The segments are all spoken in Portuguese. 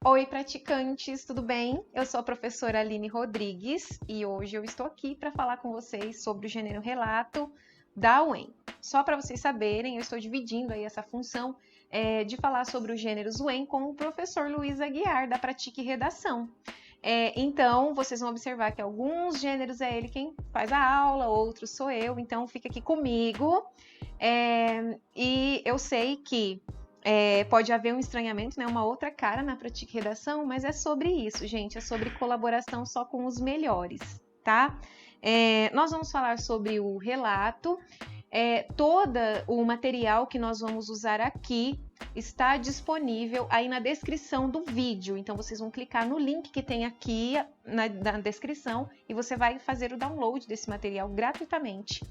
Oi, praticantes, tudo bem? Eu sou a professora Aline Rodrigues e hoje eu estou aqui para falar com vocês sobre o gênero relato da UEM. Só para vocês saberem, eu estou dividindo aí essa função de falar sobre os gêneros UEM com o professor Luiz Aguiar, da Pratique Redação. Então, vocês vão observar que alguns gêneros é ele quem faz a aula, outros sou eu, então fica aqui comigo. E eu sei que pode haver um estranhamento, né? Uma outra cara na Pratique Redação, mas é sobre isso, gente. É sobre colaboração só com os melhores, tá? Nós vamos falar sobre o relato. Todo o material que nós vamos usar aqui está disponível aí na descrição do vídeo. Então, vocês vão clicar no link que tem aqui na descrição e você vai fazer o download desse material gratuitamente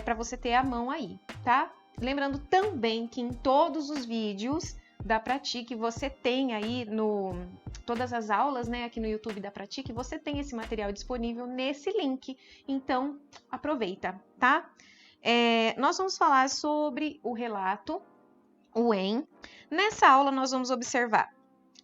para você ter à mão aí, tá? Lembrando também que em todos os vídeos da Pratique, você tem aí todas as aulas, né, aqui no YouTube da Pratique, você tem esse material disponível nesse link. Então, aproveita, tá? Nós vamos falar sobre o relato, o EM. Nessa aula, nós vamos observar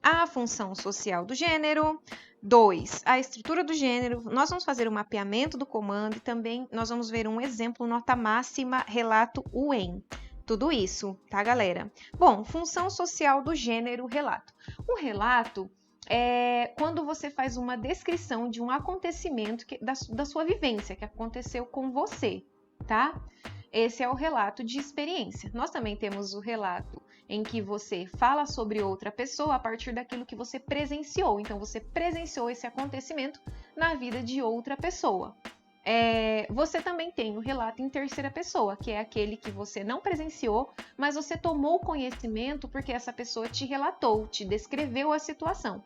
a função social do gênero, 2, a estrutura do gênero, nós vamos fazer o mapeamento do comando e também nós vamos ver um exemplo nota máxima, relato UEM. Tudo isso, tá, galera? Bom, função social do gênero relato. Um relato é quando você faz uma descrição de um acontecimento da sua vivência, que aconteceu com você, tá? Esse é o relato de experiência. Nós também temos o relato em que você fala sobre outra pessoa a partir daquilo que você presenciou. Então, você presenciou esse acontecimento na vida de outra pessoa. Você também tem o relato em terceira pessoa, que é aquele que você não presenciou, mas você tomou conhecimento porque essa pessoa te relatou, te descreveu a situação.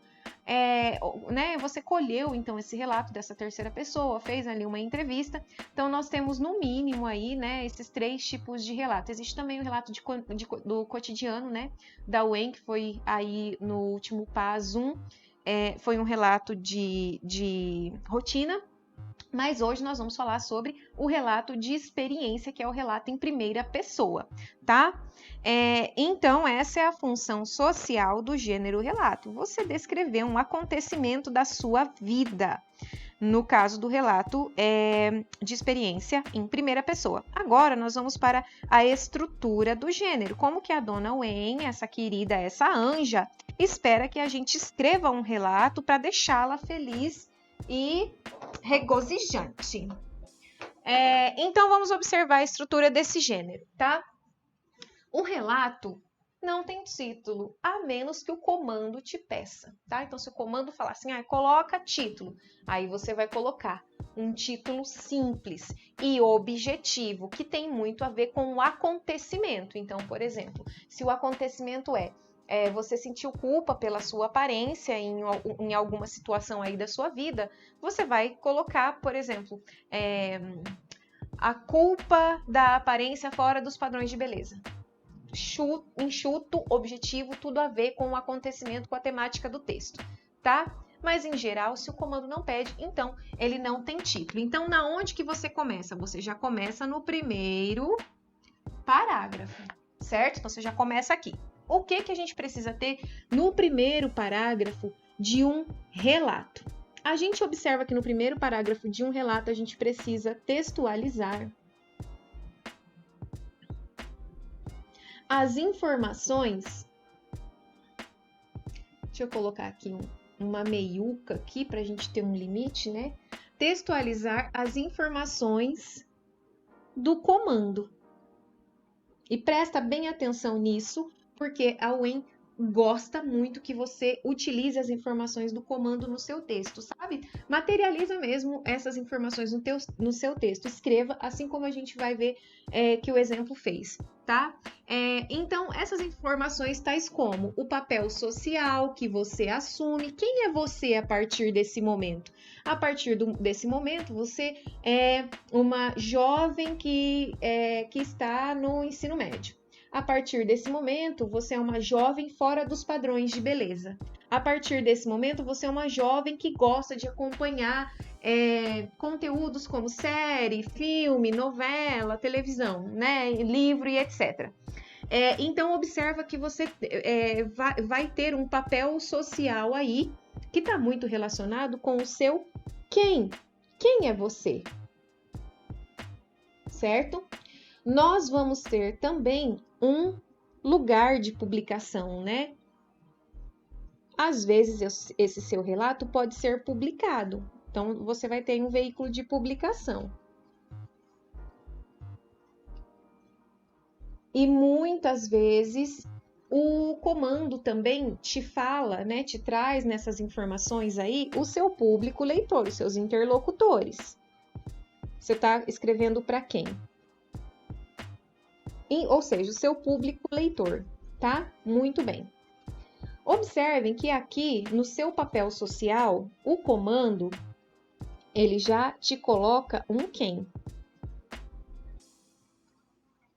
Você colheu, então, esse relato dessa terceira pessoa, fez ali uma entrevista. Então, nós temos, no mínimo, aí, né, esses 3 tipos de relato. Existe também o relato do cotidiano, né, da UEM, que foi aí no último PAS 1, foi um relato de rotina. Mas hoje nós vamos falar sobre o relato de experiência, que é o relato em primeira pessoa, tá? Então, essa é a função social do gênero relato. Você descrever um acontecimento da sua vida. No caso do relato de experiência em primeira pessoa. Agora, nós vamos para a estrutura do gênero. Como que a dona Wen, essa querida, essa anja, espera que a gente escreva um relato para deixá-la feliz e regozijante. Então, vamos observar a estrutura desse gênero, tá? O relato não tem título, a menos que o comando te peça, tá? Então, se o comando falar assim, coloca título, aí você vai colocar um título simples e objetivo, que tem muito a ver com o acontecimento. Então, por exemplo, se o acontecimento você sentiu culpa pela sua aparência em alguma situação aí da sua vida, você vai colocar, por exemplo, a culpa da aparência fora dos padrões de beleza. Enxuto, objetivo, tudo a ver com o acontecimento, com a temática do texto, tá? Mas, em geral, se o comando não pede, então ele não tem título. Então, na onde que você começa? Você já começa no primeiro parágrafo, certo? Então, você já começa aqui. O que a gente precisa ter no primeiro parágrafo de um relato? A gente observa que no primeiro parágrafo de um relato a gente precisa textualizar as informações. Deixa eu colocar aqui uma meiuca aqui para a gente ter um limite, né? Textualizar as informações do comando. E presta bem atenção nisso, porque a UEM gosta muito que você utilize as informações do comando no seu texto, sabe? Materializa mesmo essas informações no seu texto. Escreva, assim como a gente vai ver que o exemplo fez, tá? Então, essas informações tais como o papel social que você assume. Quem é você a partir desse momento? A partir desse momento, você é uma jovem que está no ensino médio. A partir desse momento, você é uma jovem fora dos padrões de beleza. A partir desse momento, você é uma jovem que gosta de acompanhar conteúdos como série, filme, novela, televisão, né, livro e etc. Então, observa que você vai ter um papel social aí que está muito relacionado com o seu quem. Quem é você? Certo? Nós vamos ter também um lugar de publicação, né? Às vezes, esse seu relato pode ser publicado. Então, você vai ter um veículo de publicação. E muitas vezes o comando também te fala, né, te traz nessas informações aí o seu público leitor, os seus interlocutores. Você está escrevendo para quem? Ou seja, o seu público leitor, tá? Muito bem. Observem que aqui no seu papel social, o comando, ele já te coloca um quem.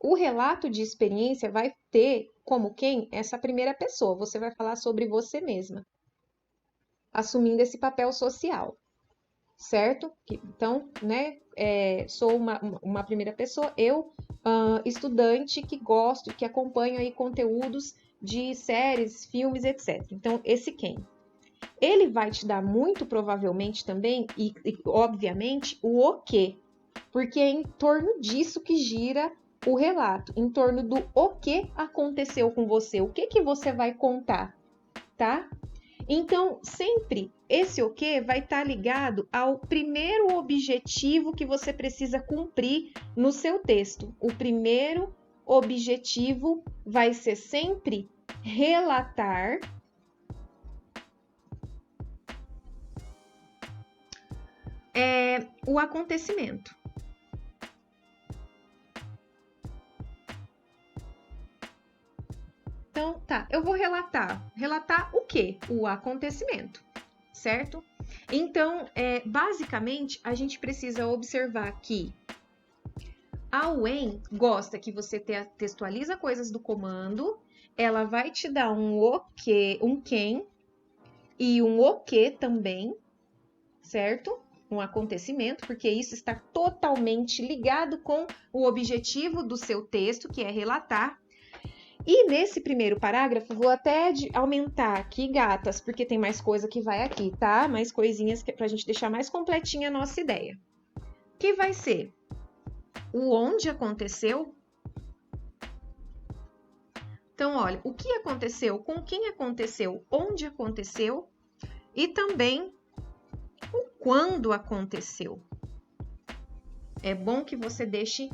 O relato de experiência vai ter como quem essa primeira pessoa. Você vai falar sobre você mesma, assumindo esse papel social, certo? Então, né, sou uma primeira pessoa, eu, estudante que gosto, que acompanho aí conteúdos de séries, filmes, etc. Então, esse quem. Ele vai te dar muito provavelmente também, e obviamente, o quê, porque é em torno disso que gira o relato, em torno do o que aconteceu com você, o que você vai contar, tá? Então, sempre esse o que vai estar ligado ao primeiro objetivo que você precisa cumprir no seu texto. O primeiro objetivo vai ser sempre relatar o acontecimento. Então, tá, eu vou relatar. Relatar o quê? O acontecimento, certo? Então, basicamente, a gente precisa observar que a UEM gosta que você textualiza coisas do comando, ela vai te dar um o que, um quem e um o que também, certo? Um acontecimento, porque isso está totalmente ligado com o objetivo do seu texto, que é relatar. E nesse primeiro parágrafo, vou até aumentar aqui, gatas, porque tem mais coisa que vai aqui, tá? Mais coisinhas pra gente deixar mais completinha a nossa ideia. Que vai ser o onde aconteceu. Então, olha, o que aconteceu, com quem aconteceu, onde aconteceu e também o quando aconteceu. É bom que você deixe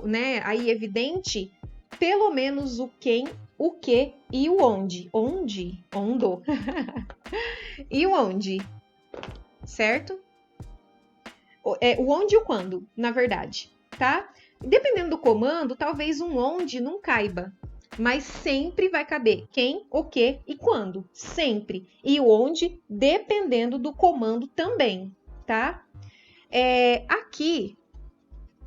né, aí evidente pelo menos o quem, o que e o onde. Ondo. E o onde, certo? O onde e o quando, na verdade, tá? Dependendo do comando, talvez um onde não caiba, mas sempre vai caber quem, o que e quando, sempre. E o onde, dependendo do comando também, tá? Aqui,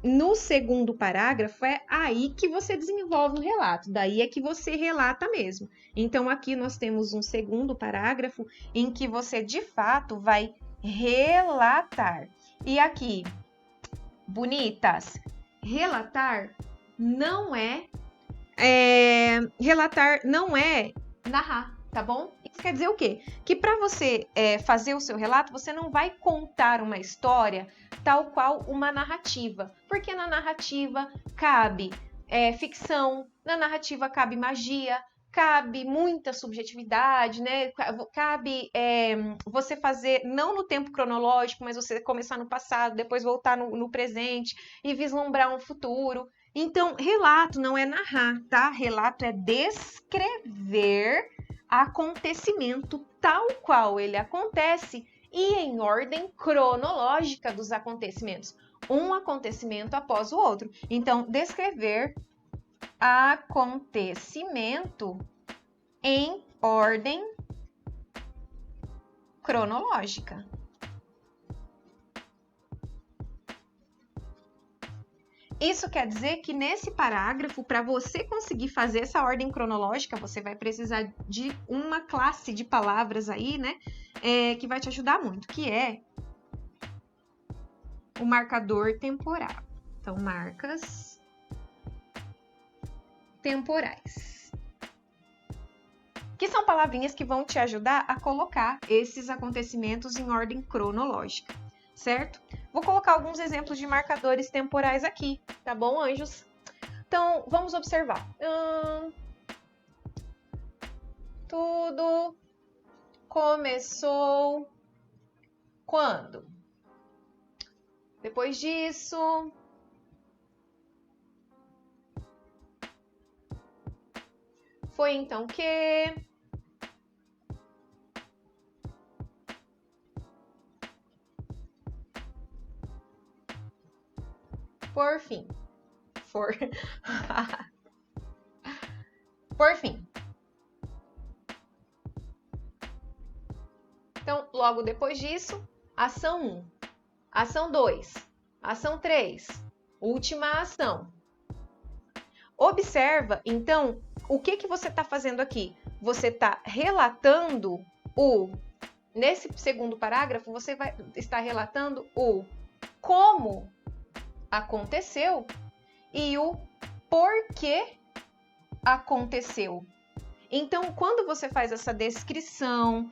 no segundo parágrafo, é aí que você desenvolve o relato, daí é que você relata mesmo. Então, aqui nós temos um segundo parágrafo em que você, de fato, vai relatar. E aqui, bonitas, relatar não é narrar, tá bom? Isso quer dizer o quê? Que para você fazer o seu relato, você não vai contar uma história tal qual uma narrativa, porque na narrativa cabe ficção, na narrativa cabe magia, cabe muita subjetividade, né? Cabe você fazer, não no tempo cronológico, mas você começar no passado, depois voltar no presente e vislumbrar um futuro. Então, relato não é narrar, tá? Relato é descrever acontecimento tal qual ele acontece e em ordem cronológica dos acontecimentos, um acontecimento após o outro. Então, descrever acontecimento em ordem cronológica. Isso quer dizer que nesse parágrafo, para você conseguir fazer essa ordem cronológica, você vai precisar de uma classe de palavras aí, né? Que vai te ajudar muito, que é o marcador temporal. Então, marcas temporais. Que são palavrinhas que vão te ajudar a colocar esses acontecimentos em ordem cronológica, certo? Vou colocar alguns exemplos de marcadores temporais aqui, tá bom, anjos? Então, vamos observar. Tudo começou quando? Depois disso, foi então que... Por fim. Por fim. Então, logo depois disso, ação 1, ação 2, ação 3, última ação. Observa, então, o que você está fazendo aqui? Você está relatando nesse segundo parágrafo, você vai estar relatando o como aconteceu e o porquê aconteceu. Então, quando você faz essa descrição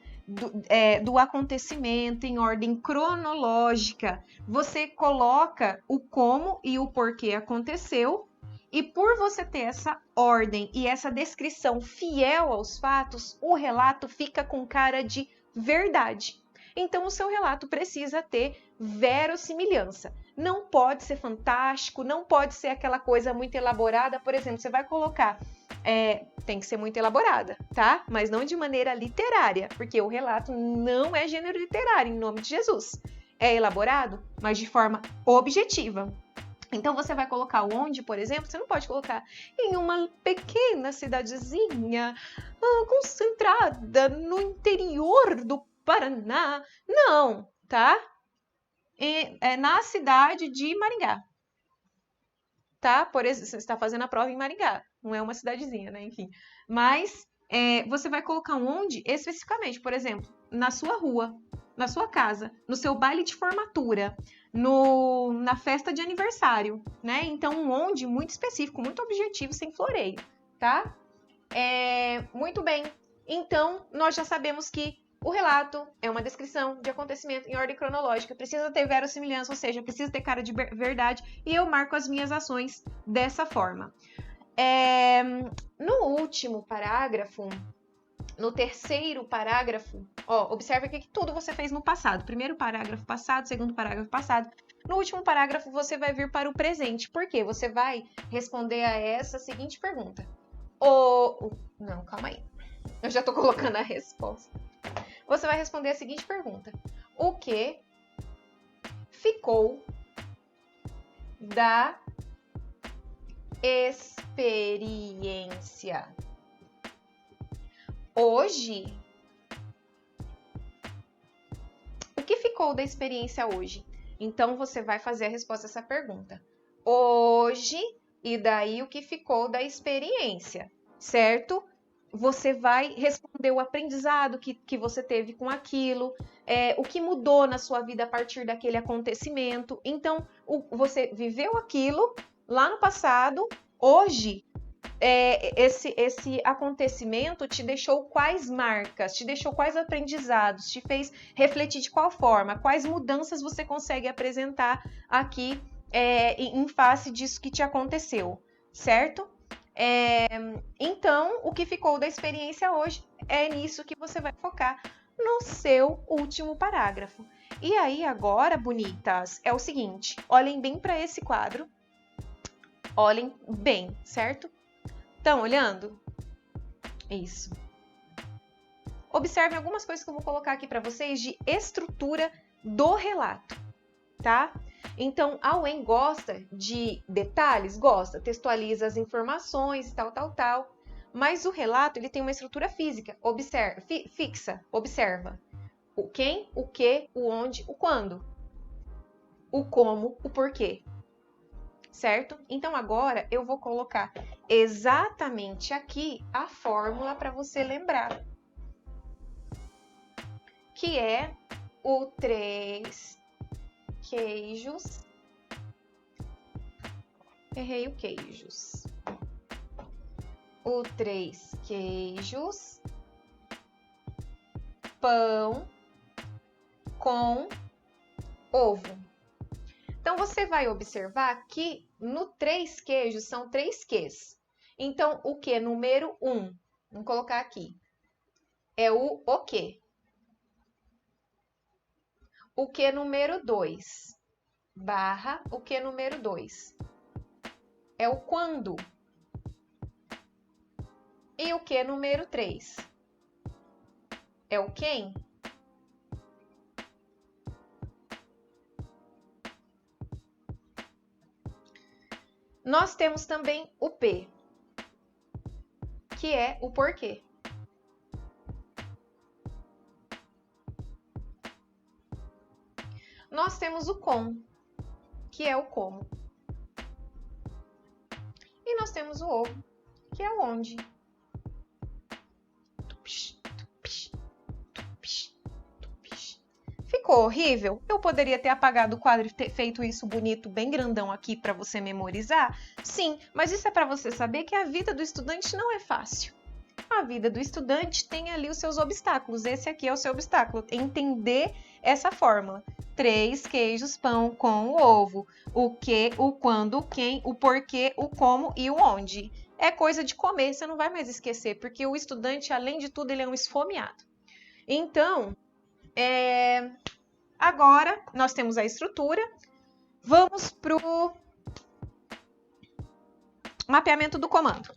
do acontecimento em ordem cronológica, você coloca o como e o porquê aconteceu, e por você ter essa ordem e essa descrição fiel aos fatos, o relato fica com cara de verdade. Então, o seu relato precisa ter verossimilhança. Não pode ser fantástico, não pode ser aquela coisa muito elaborada. Por exemplo, você vai colocar... tem que ser muito elaborada, tá? Mas não de maneira literária, porque o relato não é gênero literário, em nome de Jesus. É elaborado, mas de forma objetiva. Então, você vai colocar o onde, por exemplo, você não pode colocar em uma pequena cidadezinha concentrada no interior do Paraná. Não, tá? Na cidade de Maringá. Tá? Por exemplo, você está fazendo a prova em Maringá. Não é uma cidadezinha, né? Enfim. Mas você vai colocar onde especificamente. Por exemplo, na sua rua, na sua casa, no seu baile de formatura, na festa de aniversário, né? Então, um onde muito específico, muito objetivo, sem floreio, tá? Muito bem. Então, nós já sabemos que o relato é uma descrição de acontecimento em ordem cronológica, precisa ter verossimilhança, ou seja, precisa ter cara de verdade, e eu marco as minhas ações dessa forma. No último parágrafo, no terceiro parágrafo, observa que tudo você fez no passado. Primeiro parágrafo passado, segundo parágrafo passado. No último parágrafo, você vai vir para o presente. Por quê? Você vai responder a essa seguinte pergunta. Não, calma aí. Eu já estou colocando a resposta. Você vai responder a seguinte pergunta. O que ficou da experiência hoje? O que ficou da experiência hoje? Então, você vai fazer a resposta a essa pergunta. Hoje, e daí o que ficou da experiência, certo? Você vai responder o aprendizado que você teve com aquilo, o que mudou na sua vida a partir daquele acontecimento. Então, você viveu aquilo lá no passado, hoje, esse acontecimento te deixou quais marcas, te deixou quais aprendizados, te fez refletir de qual forma, quais mudanças você consegue apresentar aqui em face disso que te aconteceu, certo? Então, o que ficou da experiência hoje é nisso que você vai focar no seu último parágrafo. E aí, agora, bonitas, é o seguinte, olhem bem para esse quadro, olhem bem, certo? Estão olhando? Isso. Observem algumas coisas que eu vou colocar aqui para vocês de estrutura do relato, tá? Então, a UEM gosta de detalhes? Gosta, textualiza as informações, tal. Mas o relato, ele tem uma estrutura física, fixa, observa. O quem, o que, o onde, o quando. O como, o porquê. Certo? Então, agora eu vou colocar exatamente aqui a fórmula para você lembrar. Que é o 3 queijos. Errei o queijos. o 3 queijos, pão com ovo. Então, você vai observar que no 3 queijos são 3 Qs. Então, o que número 1, vamos colocar aqui, é o quê. O que número 2, barra, o que número 2, é o quando. E o que número 3, é o quem. Nós temos também o P, que é o porquê. Nós temos o com, que é o como. E nós temos o ovo, que é o onde. Ficou horrível? Eu poderia ter apagado o quadro e ter feito isso bonito, bem grandão aqui para você memorizar? Sim, mas isso é para você saber que a vida do estudante não é fácil. A vida do estudante tem ali os seus obstáculos. Esse aqui é o seu obstáculo. Entender essa fórmula. 3 queijos, pão com o ovo. O que, o quando, o quem, o porquê, o como e o onde. É coisa de comer, você não vai mais esquecer, porque o estudante, além de tudo, ele é um esfomeado. Então, agora nós temos a estrutura. Vamos para o mapeamento do comando.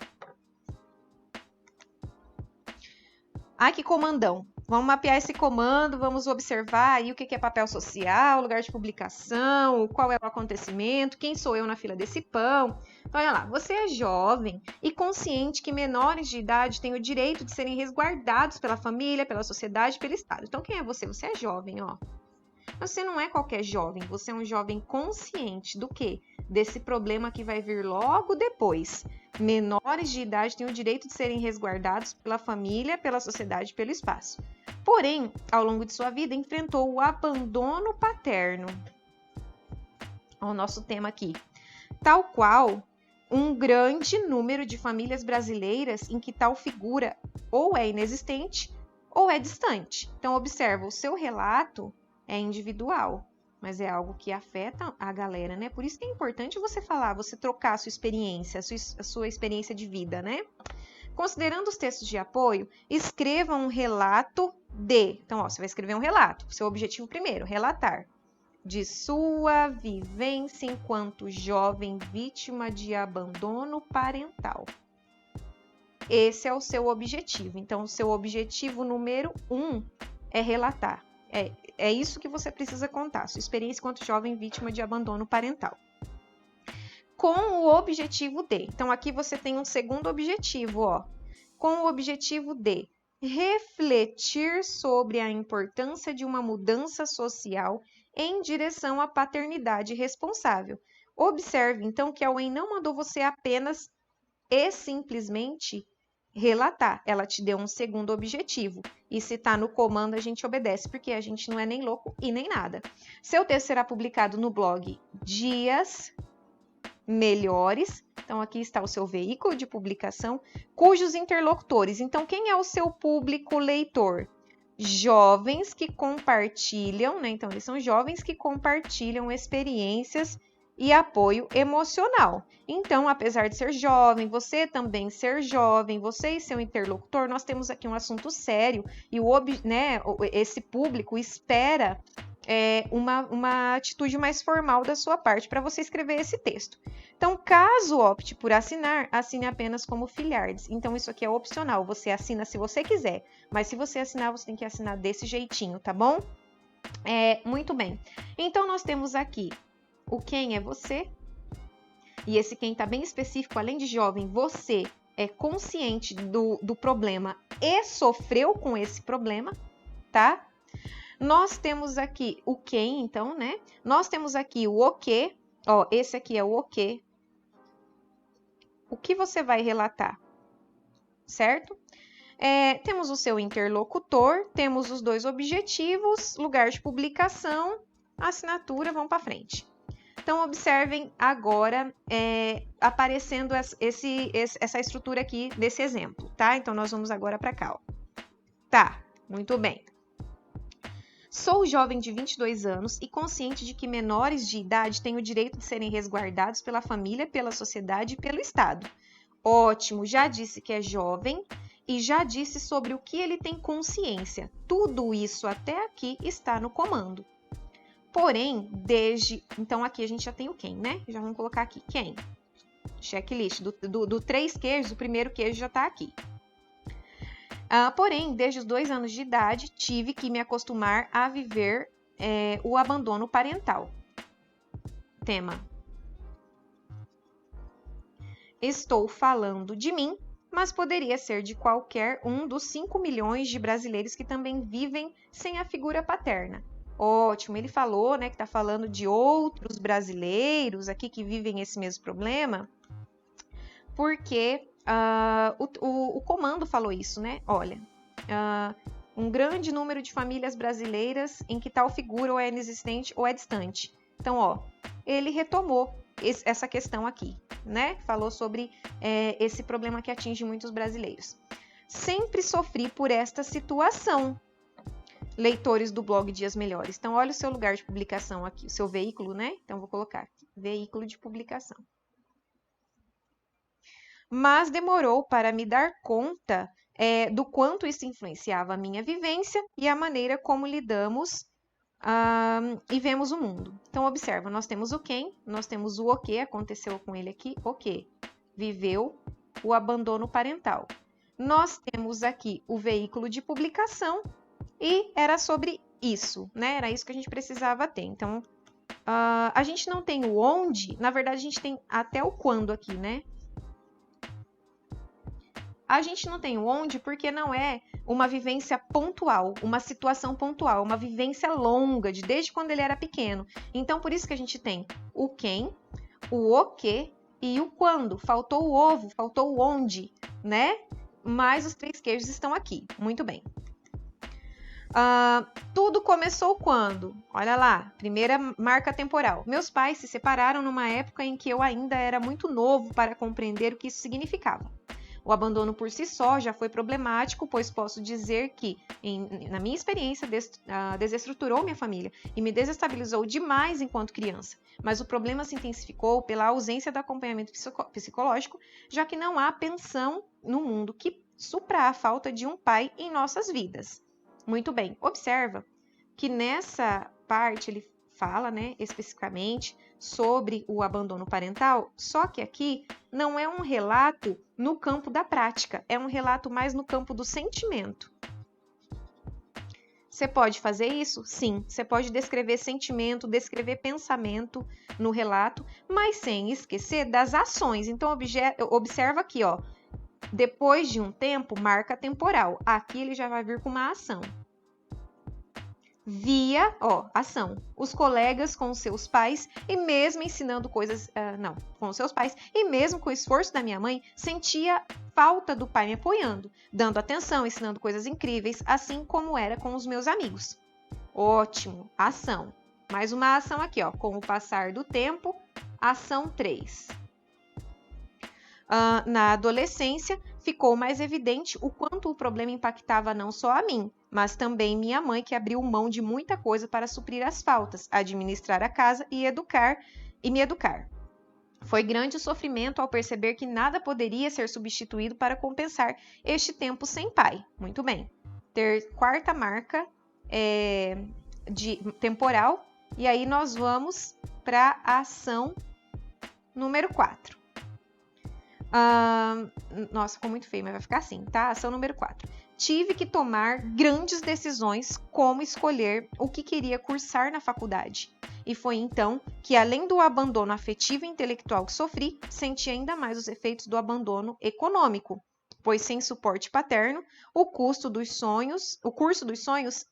Ai, que comandão! Vamos mapear esse comando, vamos observar aí o que é papel social, lugar de publicação, qual é o acontecimento, quem sou eu na fila desse pão. Então, olha lá, você é jovem e consciente que menores de idade têm o direito de serem resguardados pela família, pela sociedade e pelo Estado. Então, quem é você? Você é jovem, ó. Você não é qualquer jovem, você é um jovem consciente do quê? Desse problema que vai vir logo depois. Menores de idade têm o direito de serem resguardados pela família, pela sociedade e pelo espaço. Porém, ao longo de sua vida, enfrentou o abandono paterno. Olha o nosso tema aqui. Tal qual um grande número de famílias brasileiras em que tal figura ou é inexistente ou é distante. Então, observa, o seu relato é individual, mas é algo que afeta a galera, né? Por isso que é importante você falar, você trocar a sua experiência, a sua experiência de vida, né? Considerando os textos de apoio, escreva um relato de... Então, ó, você vai escrever um relato. Seu objetivo primeiro, relatar. De sua vivência enquanto jovem vítima de abandono parental. Esse é o seu objetivo. Então, o seu objetivo número 1 é relatar. É isso que você precisa contar, sua experiência enquanto jovem vítima de abandono parental. Com o objetivo de, então aqui você tem um segundo objetivo, ó, com o objetivo de refletir sobre a importância de uma mudança social em direção à paternidade responsável. Observe, então, que a UEM não mandou você apenas e simplesmente relatar, ela te deu um segundo objetivo. E se está no comando, a gente obedece, porque a gente não é nem louco e nem nada. Seu texto será publicado no blog Dias Melhores. Então, aqui está o seu veículo de publicação, cujos interlocutores. Então, quem é o seu público leitor? Jovens que compartilham, né? Então, eles são jovens que compartilham experiências e apoio emocional. Então, apesar de ser jovem, você também ser jovem, você e seu interlocutor, nós temos aqui um assunto sério e esse público espera uma atitude mais formal da sua parte para você escrever esse texto. Então, caso opte por assinar, assine apenas como Filhardes. Então, isso aqui é opcional, você assina se você quiser, mas se você assinar, você tem que assinar desse jeitinho, tá bom? Muito bem. Então, nós temos aqui o quem é você, e esse quem está bem específico, além de jovem, você é consciente do problema e sofreu com esse problema, tá? Nós temos aqui o quem, então, né? Nós temos aqui o que, ó, esse aqui é o que. O que você vai relatar, certo? Temos o seu interlocutor, temos os dois objetivos, lugar de publicação, assinatura, vamos para frente. Então, observem agora aparecendo essa estrutura aqui desse exemplo, tá? Então, nós vamos agora para cá, ó. Tá, muito bem. Sou jovem de 22 anos e consciente de que menores de idade têm o direito de serem resguardados pela família, pela sociedade e pelo Estado. Ótimo, já disse que é jovem e já disse sobre o que ele tem consciência. Tudo isso até aqui está no comando. Porém, então aqui a gente já tem o quem, né? Já vamos colocar aqui, quem? Checklist. Do 3 queijos, o primeiro queijo já está aqui. Porém, desde os 2 anos de idade, tive que me acostumar a viver o abandono parental. Tema. Estou falando de mim, mas poderia ser de qualquer um dos 5 milhões de brasileiros que também vivem sem a figura paterna. Ótimo, ele falou, né, que está falando de outros brasileiros aqui que vivem esse mesmo problema, porque o comando falou isso, né? Olha, um grande número de famílias brasileiras em que tal figura ou é inexistente ou é distante. Então, ó, ele retomou essa questão aqui, né? Falou sobre esse problema que atinge muitos brasileiros. Sempre sofri por esta situação. Leitores do blog Dias Melhores. Então, olha o seu lugar de publicação aqui, o seu veículo, né? Então, vou colocar aqui, veículo de publicação. Mas demorou para me dar conta do quanto isso influenciava a minha vivência e a maneira como lidamos e vemos o mundo. Então, observa, nós temos o quem, nós temos o que, aconteceu com ele aqui, o que? Viveu o abandono parental. Nós temos aqui o veículo de publicação, e era sobre isso, né? Era isso que a gente precisava ter. Então, a gente não tem o onde, na verdade, a gente tem até o quando aqui, né? A gente não tem o onde porque não é uma vivência pontual, uma situação pontual, uma vivência longa, desde quando ele era pequeno. Então, por isso que a gente tem o quem, o que e o quando. Faltou o ovo, faltou o onde, né? Mas os 3 queijos estão aqui. Muito bem. Tudo começou quando? Olha lá, primeira marca temporal. Meus pais se separaram numa época em que eu ainda era muito novo para compreender o que isso significava. O abandono por si só já foi problemático, pois posso dizer que, na minha experiência, desestruturou minha família e me desestabilizou demais enquanto criança. Mas o problema se intensificou pela ausência do acompanhamento psicológico, já que não há pensão no mundo que supra a falta de um pai em nossas vidas. Muito bem, observa que nessa parte ele fala, né, especificamente sobre o abandono parental, só que aqui não é um relato no campo da prática, é um relato mais no campo do sentimento. Você pode fazer isso? Sim, você pode descrever sentimento, descrever pensamento no relato, mas sem esquecer das ações. Então, observa aqui, ó. Depois de um tempo, marca temporal. Aqui ele já vai vir com uma ação. Via, ação. Os colegas com seus pais e mesmo ensinando coisas, com seus pais e mesmo com o esforço da minha mãe, sentia falta do pai me apoiando, dando atenção, ensinando coisas incríveis, assim como era com os meus amigos. Ótimo, ação. Mais uma ação aqui, ó. Com o passar do tempo, ação 3. Na adolescência, ficou mais evidente o quanto o problema impactava não só a mim, mas também minha mãe, que abriu mão de muita coisa para suprir as faltas, administrar a casa e me educar. Foi grande o sofrimento ao perceber que nada poderia ser substituído para compensar este tempo sem pai. Muito bem. Quarta marca de temporal, e aí nós vamos para a ação número 4. Nossa, ficou muito feio, mas vai ficar assim, tá? Ação número 4. Tive que tomar grandes decisões como escolher o que queria cursar na faculdade. E foi então que, além do abandono afetivo e intelectual que sofri, senti ainda mais os efeitos do abandono econômico, pois sem suporte paterno, o curso dos sonhos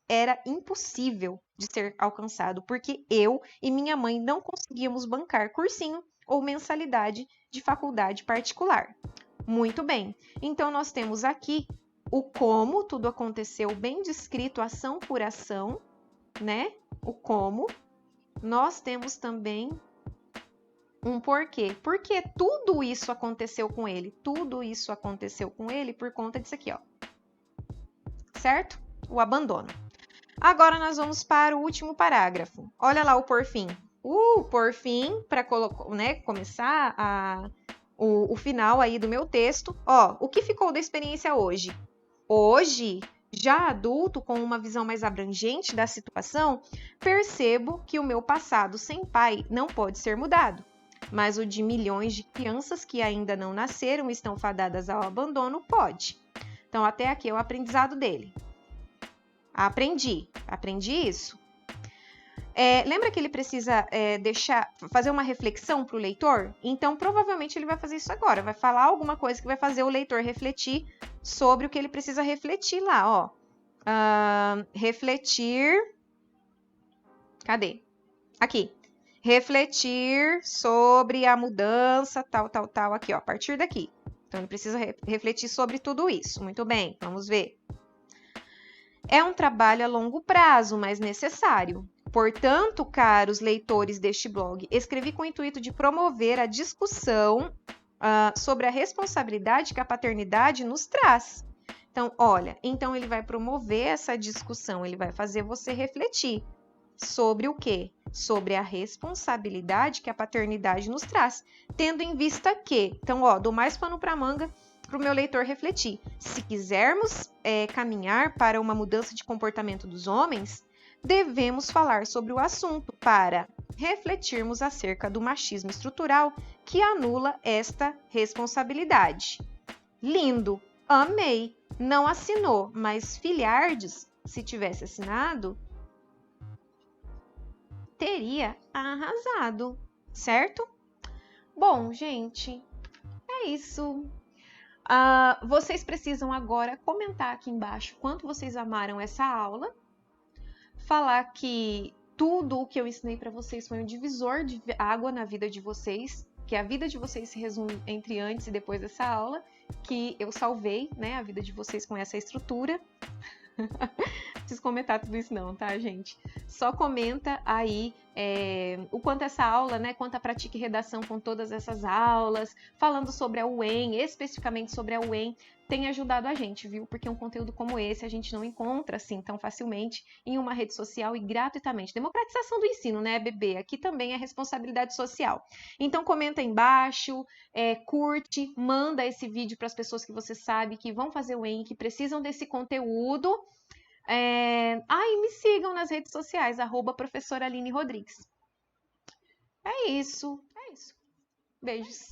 era impossível de ser alcançado, porque eu e minha mãe não conseguíamos bancar cursinho ou mensalidade de faculdade particular. Muito bem, então nós temos aqui o como tudo aconteceu bem descrito, ação por ação, né? O como. Nós temos também um porquê. Porque tudo isso aconteceu com ele. Tudo isso aconteceu com ele por conta disso aqui, ó. Certo? O abandono. Agora nós vamos para o último parágrafo. Olha lá o por fim. Por fim, para começar o final aí do meu texto. Ó, o que ficou da experiência hoje? Hoje, já adulto, com uma visão mais abrangente da situação, percebo que o meu passado sem pai não pode ser mudado, mas o de milhões de crianças que ainda não nasceram e estão fadadas ao abandono pode. Então, até aqui é o aprendizado dele. Aprendi isso. Lembra que ele precisa fazer uma reflexão para o leitor? Então, provavelmente, ele vai fazer isso agora. Vai falar alguma coisa que vai fazer o leitor refletir sobre o que ele precisa refletir lá, ó. Refletir... Cadê? Aqui. Refletir sobre a mudança, tal, aqui, ó, a partir daqui. Então, ele precisa refletir sobre tudo isso. Muito bem, vamos ver. É um trabalho a longo prazo, mas necessário. Portanto, caros leitores deste blog, escrevi com o intuito de promover a discussão sobre a responsabilidade que a paternidade nos traz. Então, olha, ele vai promover essa discussão, ele vai fazer você refletir sobre o quê? Sobre a responsabilidade que a paternidade nos traz, tendo em vista que, então, ó, dou mais pano para manga para o meu leitor refletir. Se quisermos caminhar para uma mudança de comportamento dos homens, devemos falar sobre o assunto para refletirmos acerca do machismo estrutural que anula esta responsabilidade. Lindo, amei. Não assinou, mas Filhardes, se tivesse assinado, teria arrasado, certo? Bom, gente, é isso. Vocês precisam agora comentar aqui embaixo quanto vocês amaram essa aula, falar que tudo o que eu ensinei para vocês foi um divisor de água na vida de vocês, que a vida de vocês se resume entre antes e depois dessa aula, que eu salvei, né, a vida de vocês com essa estrutura. Não preciso comentar tudo isso não, tá, gente? Só comenta aí o quanto essa aula, né, quanto a Pratique Redação com todas essas aulas, falando sobre a UEM, especificamente sobre a UEM, tem ajudado a gente, viu? Porque um conteúdo como esse a gente não encontra assim tão facilmente em uma rede social e gratuitamente. Democratização do ensino, né, bebê? Aqui também é responsabilidade social. Então comenta aí embaixo, curte, manda esse vídeo para as pessoas que você sabe que vão fazer UEM, que precisam desse conteúdo. E me sigam nas redes sociais, @professora Aline Rodrigues. É isso. Beijos.